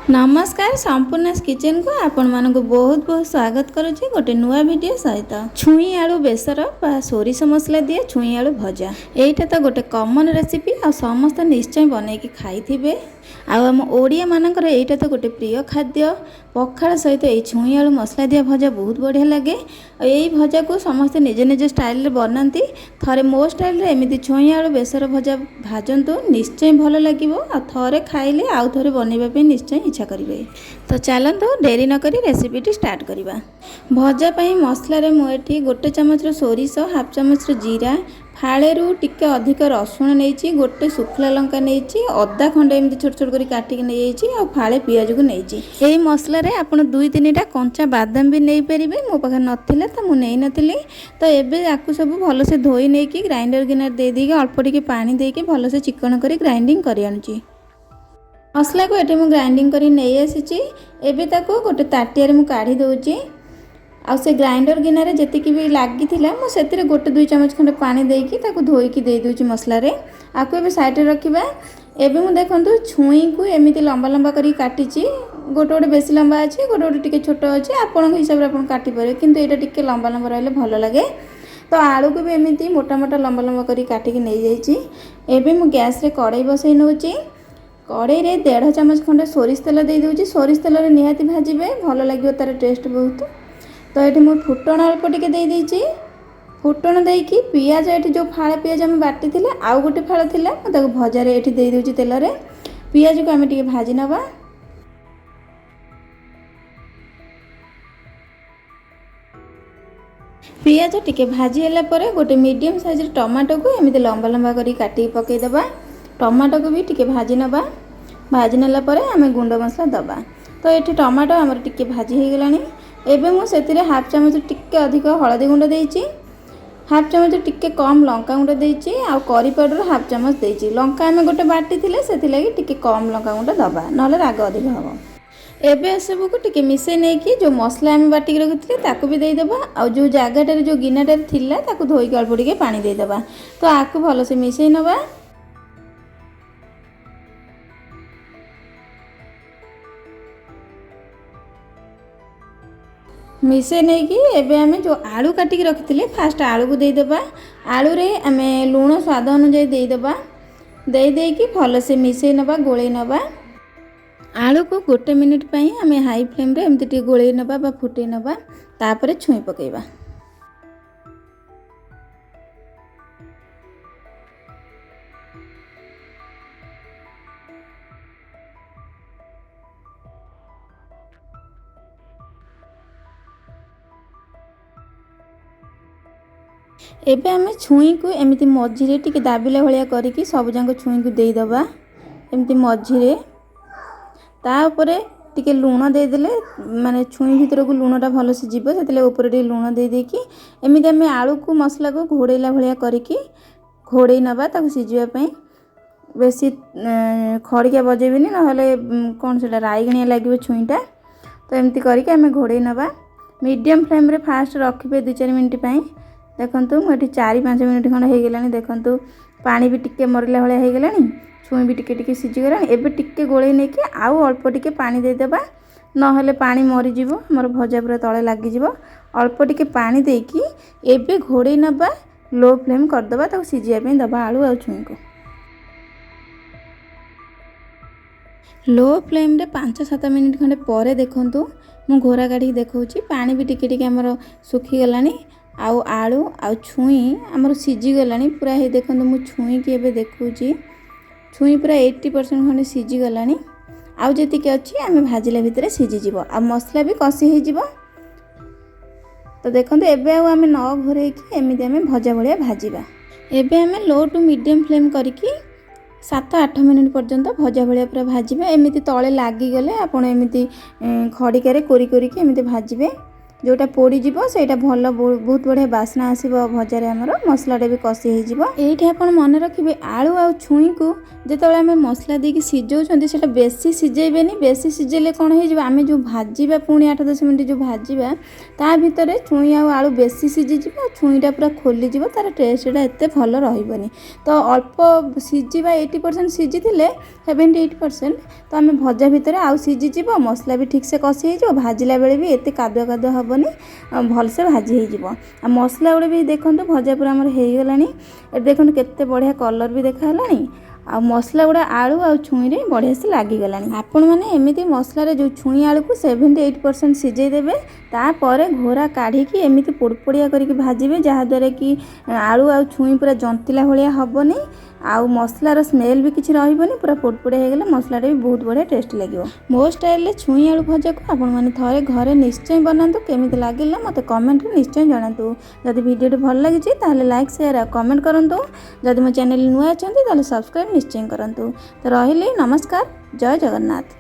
नमस्कार संपूर्ण किचन को आपण मानक बहुत बहुत स्वागत करुच्ची गोटे नुआ वीडियो सहित छुई आलू बेसर बा सोरिष मसला दिए छुई आलू भजा यहीटा तो गोटे कॉमन रेसिपी आ समस्त निश्चय बनैकी खाइथिबे। आम ओडिया मानकर एटा तो गोटे प्रिय खाद्य पखाड़ सहित ये छुई आलू मसला दिया भजा बहुत बढ़िया लगे। यही भजा को समस्ते निज निज स्टाइल रे बनाती। थरे मो स्टाइल रे एमिति छुई आलू बेसर भजा भाजंतु निश्चय भल लगिवो आ थरे खाइले आउ थरे बनैबा पे निश्चय इच्छा करिवे। तो चलतु डेरी न करी रेसिपीटी स्टार्ट करवा। भजा पई मसला रे मु एठी गोटे चमच सोरिष, हाफ चमच जीरा, फाड़े रु टिके अधिक रसुण नहीं, गोटे सुखला लंका नहीं, अदा खंडे एमती छोट छोट कर काटिक नहीं आ फाड़े पियाज को नहीं। यही मसला रे आपण 2-3टा कंचा बादाम भी नहीं पारे। मो पाखे नथिला तो मु नहीं नथिली। तो एबे आकु सब भल से धोई नहीं कि ग्राइंडर गिनार दे देके अल्प टिके पानी देके भल से चिकन करी ग्राइंडिंग करी आनुची। मसला को एठी मु ग्राइंडिंग करी नहीं आसी। एबे ताको गोटे ताटिया रे मु काढ़ी दोची। आ से ग्राइंडर गिनारे जेतिकी भी लगी मु से गोटे 2 चमच खंडे पानी देकी ताको धोईकी दे दूची मसला रे। आको एबे साइड रे रखिबा। एबे मु देखंतु छुई को एमिति लंबा लंबा करी काटिची। गोटे गोटे बेसी लंबा अछि, गोटे गोटे टिके छोट अछि। आपन हिसाब रे आपन काटि पारे, किंतु एटा टिके लंबा लंबा रहले भलो लागे। तो आलू को भी एमिति मोटा मोटा लंबा लंबा करी काटिकी नै जाईची। एबे मु गैस रे कढ़ाई बसई नउची। कढ़ाई रे 1.5 चमच खंडे सोरिष तेल दे दूची। सोरिष तेल रे निहाती भाजिबे, भलो लागियो तार टेस्ट बहुत। तो ये मुझे फुटण अल्प टिके दे देइची। फुटण देकी पियाज ये जो फाड़ा पियाज आम बाटी थिले आउ गोटे फाड़ा थिला ताको भजा रे एठी दे देउची तेल रे। पियाज को आम टिके भाजी नबा। पियाज टिके भाजी होला परे गोटे मीडियम साइज रे टमाटो को एमिति लंबा लंबा करी काटी पके देबा। टमाटो को भी टिके भाजी नबा। भाजी नेला परे आम गुंड मसला दबा। तो ये टमाटो आमर टिके भाजी हो गलानी। एबे मु सेतिरे हाफ चमच टिके अधिक हळदी गुंड देइची। हाफ चमच टिके कम लंका गुंड देइची आ करी पाउडर हाफ चमच देइची। लंका आमे गोटे बाटी थिले सेति लागि टिके कम लंका गुंड दबा, नले राग अधिक हबो। एबे सब को टिके मिसे नै कि जो मसला आमे बाटी के रखिथिले ताको भी देइ देबा। आ जो जागाटारे जो गिनाटारे थिला ताको धोई के अल्प टिके पानी देइ देबा। तो आको भलो से मिसेइ नबा। मिसे नहीं कि एबे आमे जो आलू काटिक रखिथिले फास्ट आलू को दे देबा। आलू रे आमे लूण स्वाद अनुसार दे देबा। दे दे कि भल से मिसे नबा, गोळे नबा। आलू को गोटे मिनिट पई आमे हाई फ्लेम रे एमति टी गोळे नबा बा फुटे नबा। तापरे छुई पकेबा। एबे आमे छुई को एमिति मझिरे टिके दाबिला भलिया करिकी सब जांको छुई को देई दबा। एमिति मझिरे ता ऊपर टिके लूण दे देले माने छुई भीतर को लूणटा भलो से जीवो, सेतले ऊपर टिके लूण दे देकी एमिति आमे आलू को मसला को घोड़ेला भलिया करिकी घोड़ेई नबा ताको सिजिबा पई। बेसी खड़िया बजेबिनी नहले कोन सेटा राईगणिया लागिवो छुईटा। तो एमिति करिकी आमे घोड़ेई नबा। मीडियम फ्लेम रे फास्ट रखिबे 2-4 मिनिट पई। देखंतु मुझे 4-5 मिनिट खंड हो गलानी। देखंतु पानी भी टिके मरला भलिया हो गलानी। छुई भी टिके टिके सिझी गलानी। एबे टिके गोळे नै कि आउ अल्प टिके पानी दे देबा, नहले पानी मरि जीवो, हमर भजा पूरा तळे लागि जीवो। अल्प टिके पानी देकी एबे घोड़े नबा, लो फ्लेम कर दबा ताको सिझिया पे दबा आलू आ छुई को। लो फ्लेम रे 5-7 मिनिट खंडे परे देखंतु मु घोरा काढी देखौची पानी भी टिके टिके हमर सुखी गलानी। आउ आलू आउ छुई हमर सिझी गलानी पूरा। हे देखंतु मु छुई के एबे देखौची छुई पूरा 80% खंडे सिझी गलानी। आउ जेतिके अछि आमे भाजिला भितरे सिझी जीवो आ मसला भी कसी हे जीवो। तो देखंतु एबे आउ आमे न घोरे कि एमिति आमे भजा भलिया भाजिबा। एबे आमे लो टू मीडियम फ्लेम करिकी 7-8 मिनिट पर्यंत भजा भलिया पूरा भाजिबा। एमिति तळे लागि गले आपण एमिति खड़िका रे कोरी कोरी कि एमिति भाजिबे। जोटा पोड़ीज से भल बहुत बढ़िया बास्ना आसो भजार आमर मसलाटा भी कषि होती आप मन रखिए आलू आ छुई को जो आम मसला देकी सीझाऊँ से बेसी सीझेबेनि बेसी सीझेले कौन होमें जो भाजा पुणी 8-10 मिनट जो भाजा ता भितर छुई आलू बेसी सीझीज छुईटा पूरा खोलीज तार टेस्टा एत भल रही तो अल्प सीझा 80% सीझी 78% तो आम भजा भितर आउ सीझीज मसला भी ठीक से कषि हो भाजिला बेले भी एत कादुआ कादुआ हेनी भलसे भाजी हो मसला गुड़े भी देखो भजा पूरा आमर हो गला देखो केते बढ़िया कलर भी देखा आ मसला गुड़ा आलू आ छुई बढ़िया से लगिगला आपण मैंने एमती मसलार जो छुई आलू को 78% सीझेदेवे तापर घोरा काढ़ी एमती पोड़पोड़िया करके भाजिबे जहाँद्वारा कि आलू आ छुई पूरा जंतिला भाया हेनी आउ मसलार स्मेल भी किसी रही पूरा पोड़पोड़िया हो गले मसलाटा भी बहुत बढ़िया टेस्ट लगे मो स्टाइल छुई आलू भजा को आपण मैंने थे घरे निश्चय बनातु केमी लगे मत कमेंट निश्चय जनातु जदि वीडियो भल लगी ताहले लाइक शेयर और कमेंट करूँ जदि मो चैनल नुआ अच्छा सब्सक्राइब निश्चय करूँ तो रही नमस्कार जय जगन्नाथ।